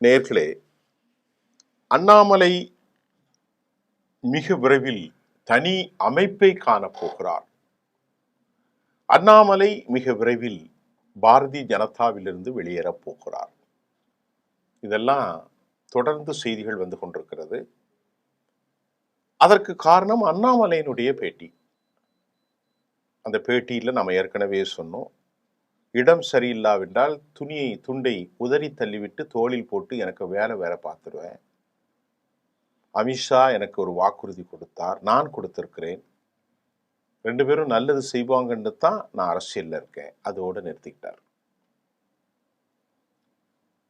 நேர்களே, அண்ணாமலை மிக விரைவில் தனி அமைப்பை காணப்போகிறார். அண்ணாமலை மிக விரைவில் பாரதிய ஜனதாவிலிருந்து வெளியேறப் போகிறார். இதெல்லாம் தொடர்ந்து செய்திகள் வந்து கொண்டிருக்கிறது. அதற்கு காரணம் அண்ணாமலையினுடைய பேட்டி. அந்த பேட்டியில் நம்ம ஏற்கனவே சொன்னோம், இடம் சரியில்லாவிட்டால் துண்டை உதறி தள்ளிவிட்டு தோளில் போட்டு எனக்கு வேற பார்த்துருவேன். அமித்ஷா எனக்கு ஒரு வாக்குறுதி கொடுத்தார், நான் கொடுத்திருக்கிறேன், 2 பேரும் நல்லது செய்வாங்கன்னு தான் நான் அரசியல்ல இருக்கேன், அதோடு நிறுத்திக்கிட்டார்.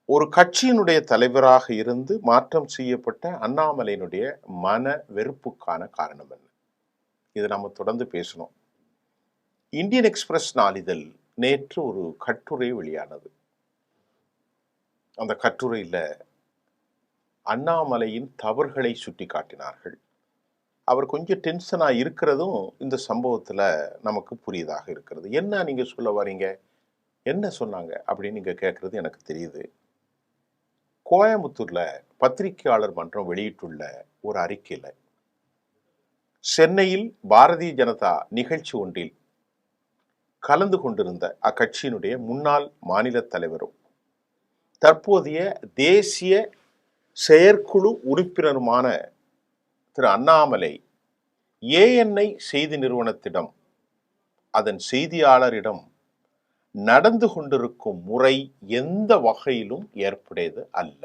ஒரு கட்சியினுடைய தலைவராக இருந்து மாற்றம் செய்யப்பட்ட அண்ணாமலையினுடைய மன வெறுப்புக்கான காரணம் என்ன? இதை நம்ம தொடர்ந்து பேசணும். இந்தியன் எக்ஸ்பிரஸ் நாளிதழ் நேற்று ஒரு கட்டுரை வெளியானது. அந்த கட்டுரையில் அண்ணாமலையின் தவறுகளை சுட்டி காட்டினார்கள். அவர் கொஞ்சம் டென்ஷனாக இருக்கிறதும் இந்த சம்பவத்தில் நமக்கு புரியுதாக இருக்கிறது. என்ன நீங்க சொல்ல வரீங்க, என்ன சொன்னாங்க அப்படின்னு நீங்க கேட்கறது எனக்கு தெரியுது. கோயம்புத்தூர்ல பத்திரிகையாளர் மன்றம் வெளியிட்டுள்ள ஒரு அறிக்கையில், சென்னையில் பாரதிய ஜனதா நிகழ்ச்சி ஒன்றில் கலந்து கொண்டிருந்த அக்கட்சியினுடைய முன்னாள் மாநில தலைவரும் தற்போதைய தேசிய செயற்குழு உறுப்பினருமான திரு அண்ணாமலை ஏஎன்ஐ செய்தி நிறுவனத்திடம், அதன் செய்தியாளரிடம் நடந்து கொண்டிருக்கும் முறை எந்த வகையிலும் ஏற்புடையது அல்ல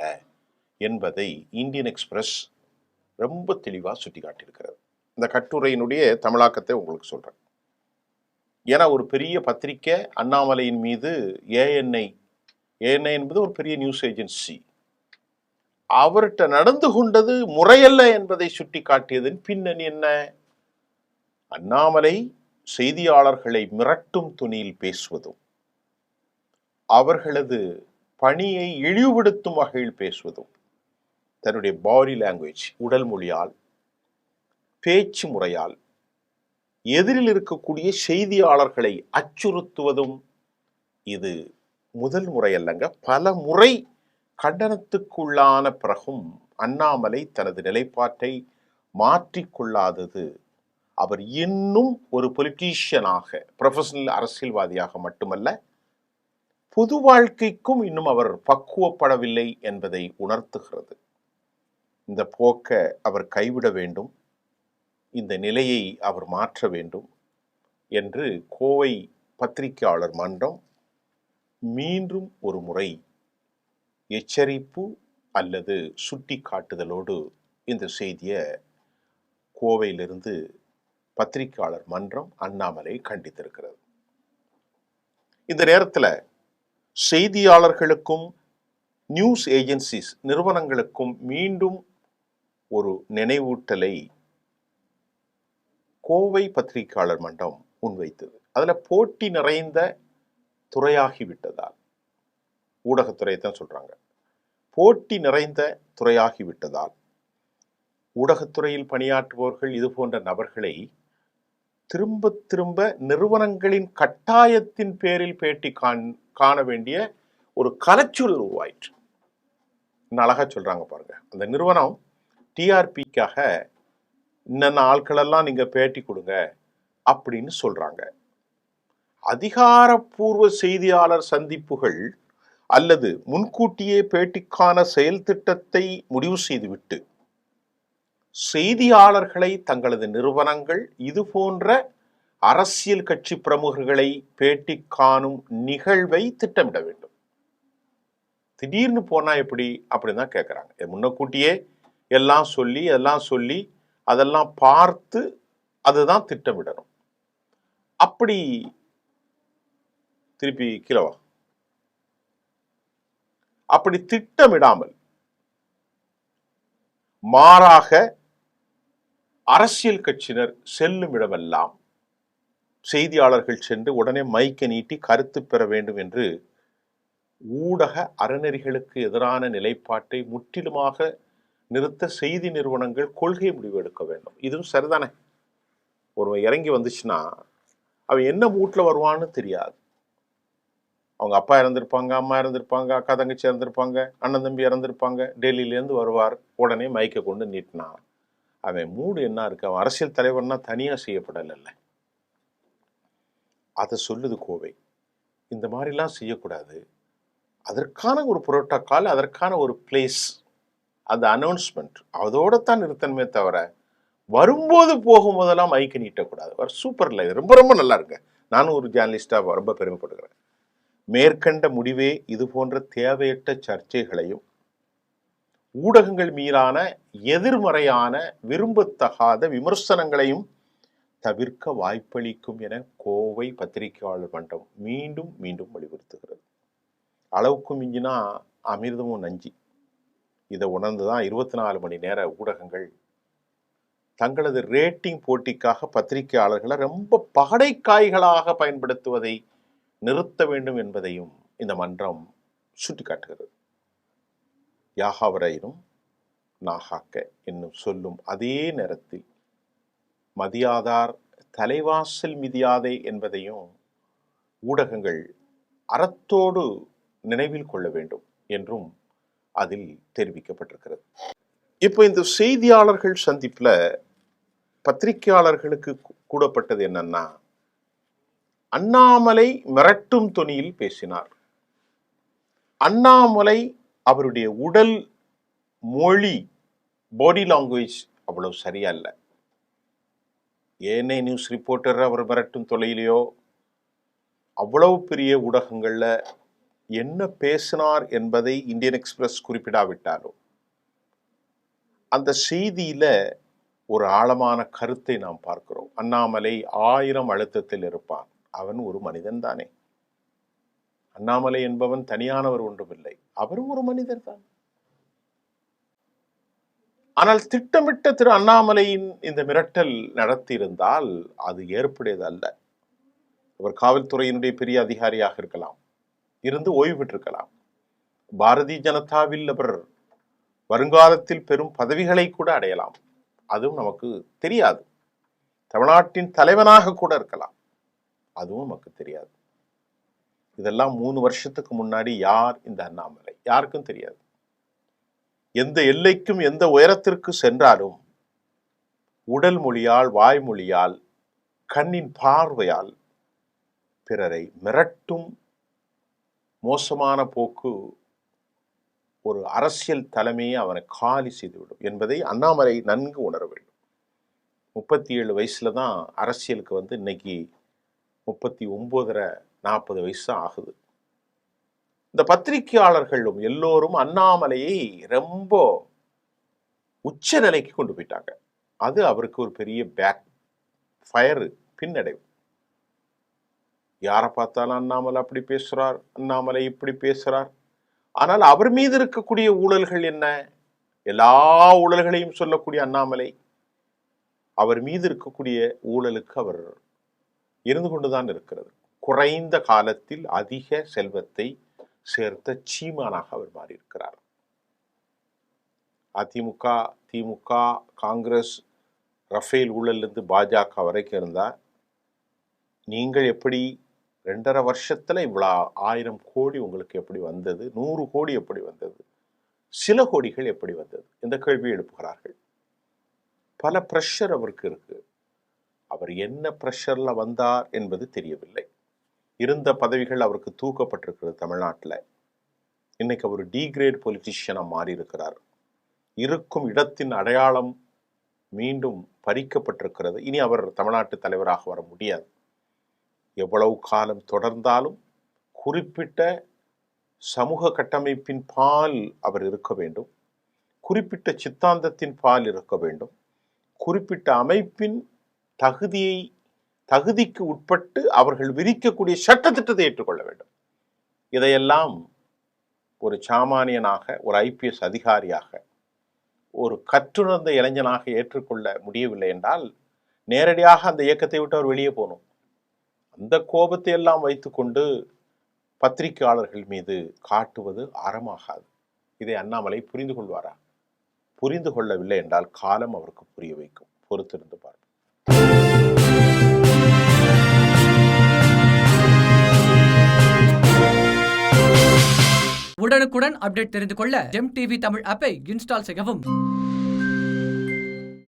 என்பதை இந்தியன் எக்ஸ்பிரஸ் ரொம்ப தெளிவாக சுட்டி காட்டியிருக்கிறது. இந்த கட்டுரையினுடைய தமிழாக்கத்தை உங்களுக்கு சொல்றேன். ஏன்னா ஒரு பெரிய பத்திரிகை அண்ணாமலையின் மீது ஏஎன்ஐ என்பது ஒரு பெரிய நியூஸ் ஏஜென்சி, அவர்கிட்ட நடந்து கொண்டது முறையல்ல என்பதை சுட்டி காட்டியதன் பின்னணி என்ன? அண்ணாமலை செய்தியாளர்களை மிரட்டும் துணியில் பேசுவதும், அவர்களது பணியை இழிவுபடுத்தும் வகையில் பேசுவதும், தன்னுடைய பாடி லாங்குவேஜ் உடல் மொழியால், பேச்சு முறையால் எதிரில் இருக்கக்கூடிய செய்தியாளர்களை அச்சுறுத்துவதும், இது முதல் முறை அல்லங்க, பல முறை கண்டனத்துக்குள்ளான பிறகும் அண்ணாமலை தனது நிலைப்பாட்டை மாற்றிக்கொள்ளாதது அவர் இன்னும் ஒரு பொலிட்டீஷியனாக, ப்ரொஃபஷனல் அரசியல்வாதியாக மட்டுமல்ல, பொது வாழ்க்கைக்கும் இன்னும் அவர் பக்குவப்படவில்லை என்பதை உணர்த்துகிறது. இந்த போக்கை அவர் கைவிட வேண்டும், இந்த நிலையை அவர் மாற்ற வேண்டும் என்று கோவை பத்திரிகையாளர் மன்றம் மீண்டும் ஒரு முறை எச்சரிப்பு அல்லது சுட்டி காட்டுதலோடு இந்த செய்தியை கோவையிலிருந்து பத்திரிகையாளர் மன்றம் அண்ணாமலை கண்டித்திருக்கிறது. இந்த நேரத்தில் செய்தியாளர்களுக்கும் நியூஸ் ஏஜென்சிஸ் நிறுவனங்களுக்கும் மீண்டும் ஒரு நினைவூட்டலை கோவை பத்திரிகையாளர் மன்றம் முன்வைத்தது. அதில் போட்டி நிறைந்த துறையாகிவிட்டதால், ஊடகத்துறை தான் சொல்றாங்க, போட்டி நிறைந்த துறையாகிவிட்டதால் ஊடகத்துறையில் பணியாற்றுபவர்கள் இது போன்ற நபர்களை திரும்ப திரும்ப நிறுவனங்களின் கட்டாயத்தின் பேரில் பேட்டி காண வேண்டிய ஒரு கலைச்சூழல் உருவாயிற்று. அழகா சொல்றாங்க பாருங்க. அந்த நிறுவனம் டிஆர்பிக்காக இன்னென்ன ஆட்களெல்லாம் நீங்க பேட்டி கொடுங்க அப்படின்னு சொல்றாங்க. அதிகாரப்பூர்வ செய்தியாளர் சந்திப்புகள் அல்லது முன்கூட்டியே பேட்டிக்கான செயல் திட்டத்தை முடிவு செய்துவிட்டு செய்தியாளர்களை தங்களது நிறுவனங்கள் இது போன்ற அரசியல் கட்சி பிரமுகர்களை பேட்டி காணும் நிகழ்வை திட்டமிட வேண்டும். திடீர்னு போனா எப்படி அப்படின்னு தான் கேட்குறாங்க. முன்னக்கூட்டியே எல்லாம் சொல்லி அதெல்லாம் பார்த்து அதுதான் திட்டமிடணும். அப்படி திருப்பி கிலவா அப்படி திட்டமிடாமல் மாறாக அரசியல் கட்சியினர் செல்லும் இடமெல்லாம் செய்தியாளர்கள் சென்று உடனே மைக்கை நீட்டி கருத்து பெற வேண்டும் என்று ஊடக அறநெறிகளுக்கு எதிரான நிலைப்பாட்டை முற்றிலுமாக நிறுத்த செய்தி நிறுவனங்கள் கொள்கை முடிவு எடுக்க வேண்டும். இதுவும் சரிதானே. ஒருவன் இறங்கி வந்துச்சுன்னா அவன் என்ன மூட்டில் வருவான்னு தெரியாது. அவங்க அப்பா இறந்திருப்பாங்க, அம்மா இறந்திருப்பாங்க, அக்கா தங்கச்சி இறந்திருப்பாங்க, அண்ணன் தம்பி இறந்திருப்பாங்க. டெல்லியிலேருந்து வருவார், உடனே மைக்கை கொண்டு நீட்டினான். அவன் மூடு என்ன இருக்கு, அவன் அரசியல் தலைவர்னா தனியாக செய்யப்படலைல்ல. அதை சொல்லுது கோவை. இந்த மாதிரிலாம் செய்யக்கூடாது. அதற்கான ஒரு புரோட்டோக்கால், அதற்கான ஒரு பிளேஸ், அந்த அனௌன்ஸ்மெண்ட் அதோட தான் நிறுத்தணுமே தவிர வரும்போது போகும்போதெல்லாம் மைக்கு நீட்டக்கூடாது. சூப்பர்ல, இது ரொம்ப ரொம்ப நல்லா இருக்கு. நானும் ஒரு ஜேர்னலிஸ்டாக ரொம்ப பெருமைப்படுகிறேன். மேற்கண்ட முடிவே இது போன்ற தேவையற்ற சர்ச்சைகளையும் ஊடகங்கள் மீதான எதிர்மறையான விரும்பத்தகாத விமர்சனங்களையும் தவிர்க்க வாய்ப்பளிக்கும் என கோவை பத்திரிகையாளர் மன்றம் மீண்டும் மீண்டும் வலியுறுத்துகிறது. அளவுக்கு மிஞ்சினா அமிர்தமும் நஞ்சி. இதை உணர்ந்துதான் 24 மணி நேர ஊடகங்கள் தங்களது ரேட்டிங் போட்டிக்காக பத்திரிகையாளர்களை ரொம்ப பகடைக்காய்களாக பயன்படுத்துவதை நிறுத்த வேண்டும் என்பதையும் இந்த மன்றம் சுட்டிக்காட்டுகிறது. யாகாவரையினும் நாகாக்க என்னும் சொல்லும் அதே நேரத்தில் மதியாதார் தலைவாசல் மிதியாதே என்பதையும் ஊடகங்கள் அறத்தோடு நினைவில் கொள்ள வேண்டும் என்றும் அதில் தெரிவிக்கப்பட்டிருக்கிறது. இப்போ இந்த செய்தியாளர்கள் சந்திப்புல பத்திரிகையாளர்களுக்கு கூடப்பட்டது என்னன்னா, அண்ணாமலை மிரட்டும் தொனியில் பேசினார். அண்ணாமலை அவருடைய உடல் மொழி, பாடி லாங்குவேஜ் அவ்வளவு சரியா இல்லை. ஏஎன்ஐ நியூஸ் ரிப்போர்ட்டர் அவர் மிரட்டும் தொலையிலையோ அவ்வளவு பெரிய ஊடகங்கள்ல என்ன பேசினார் என்பதை இந்தியன் எக்ஸ்பிரஸ் குறிப்பிடாவிட்டாலோ அந்த செய்தியில ஒரு ஆழமான கருத்தை நாம் பார்க்கிறோம். அண்ணாமலை 1000 அழுத்தத்தில் இருப்பான், அவன் ஒரு மனிதன் தானே. அண்ணாமலை என்பவன் தனியானவர் ஒன்றுமில்லை, அவரும் ஒரு மனிதர் தான். ஆனால் திட்டமிட்ட திரு அண்ணாமலையின் இந்த மிரட்டல் நடத்தியிருந்தால் அது ஏற்புடையதல்ல. அவர் காவல்துறையினுடைய பெரிய அதிகாரியாக இருக்கலாம், இருந்து ஓய்வு பெற்றிருக்கலாம். பாரதிய ஜனதாவில் அவர் வருங்காலத்தில் பெரும் பதவிகளை கூட அடையலாம், அதுவும் நமக்கு தெரியாது. தமிழ்நாட்டின் தலைவனாக கூட இருக்கலாம், அதுவும் நமக்கு தெரியாது. இதெல்லாம் 3 வருஷத்துக்கு முன்னாடி யார் இந்த அண்ணாமலை, யாருக்கும் தெரியாது. எந்த எல்லைக்கும் எந்த உயரத்திற்கு சென்றாலும் உடல் மொழியால், வாய்மொழியால், கண்ணின் பார்வையால் பிறரை மிரட்டும் மோசமான போக்கு ஒரு அரசியல் தலைமையை அவனை காலி செய்துவிடும் என்பதை அண்ணாமலை நன்கு உணர வேண்டும். 37 வயசுல தான் அரசியலுக்கு வந்து இன்னைக்கு 39 40 வயசு தான் ஆகுது. இந்த பத்திரிகையாளர்களும் எல்லோரும் அண்ணாமலையை ரொம்ப உச்ச நிலைக்கு கொண்டு போயிட்டாங்க. அது அவருக்கு ஒரு பெரிய பேக் ஃபயர், பின்னடைவு. யாரை பார்த்தாலும் அண்ணாமலை அப்படி பேசுறார், அண்ணாமலை இப்படி பேசுறார். ஆனால் அவர் மீது இருக்கக்கூடிய ஊழல்கள் என்ன? எல்லா ஊழல்களையும் சொல்லக்கூடிய அண்ணாமலை அவர் மீது இருக்கக்கூடிய ஊழலுக்கு அவர் இருந்து கொண்டுதான் இருக்கிறது. குறைந்த காலத்தில் அதிக செல்வத்தை சேர்த்த சீமானாக அவர் மாறியிருக்கிறார். அதிமுக, திமுக, காங்கிரஸ், ரஃபேல் ஊழலிருந்து பாஜக வரைக்கும் இருந்தா நீங்கள் எப்படி 2.5 வருஷத்துல இவ்வளோ 1000 கோடி உங்களுக்கு எப்படி வந்தது, 100 கோடி எப்படி வந்தது, சில கோடிகள் எப்படி வந்தது, இந்த கேள்வி எழுப்புகிறார்கள். பல பிரஷர் அவருக்கு இருக்கு. அவர் என்ன பிரஷர்ல வந்தார் என்பது தெரியவில்லை. இருந்த பதவிகள் அவருக்கு தூக்கப்பட்டிருக்கிறது தமிழ்நாட்டில். இன்னைக்கு அவர் டிகிரேட் பொலிட்டிஷியனா மாறி இருக்கிறார். இருக்கும் இடத்தின் அடையாளம் மீண்டும் பறிக்கப்பட்டிருக்கிறது. இனி அவர் தமிழ்நாட்டு தலைவராக வர முடியாது. எவ்வளவு காலம் தொடர்ந்தாலும் குறிப்பிட்ட சமூக கட்டமைப்பின் பால் அவர் இருக்க வேண்டும், குறிப்பிட்ட சித்தாந்தத்தின் பால் இருக்க வேண்டும், குறிப்பிட்ட அமைப்பின் தகுதிக்கு உட்பட்டு அவர்கள் விதிக்கக்கூடிய சட்டத்திட்டத்தை ஏற்றுக்கொள்ள வேண்டும். இதையெல்லாம் ஒரு சாமானியனாக, ஒரு IPS அதிகாரியாக, ஒரு கற்றுணர்ந்த இளைஞனாக ஏற்றுக்கொள்ள முடியவில்லை என்றால் நேரடியாக அந்த இயக்கத்தை விட்டு அவர் வெளியே போகணும். அந்த கோபத்தை எல்லாம் வைத்துக்கொண்டு பத்திரிகையாளர்கள் மீது காட்டுவது அறமாகாது. இதை அண்ணாமலை புரிந்து கொள்வாரா? புரிந்து கொள்ளவில்லை என்றால் காலம் அவருக்கு புரிய வைக்கும். பொறுத்திருந்து பார்ப்போம். உடனுக்குடன் அப்டேட் தெரிந்து கொள்ள ஜெம் டிவி தமிழ் ஆப்பை இன்ஸ்டால் செய்யவும்.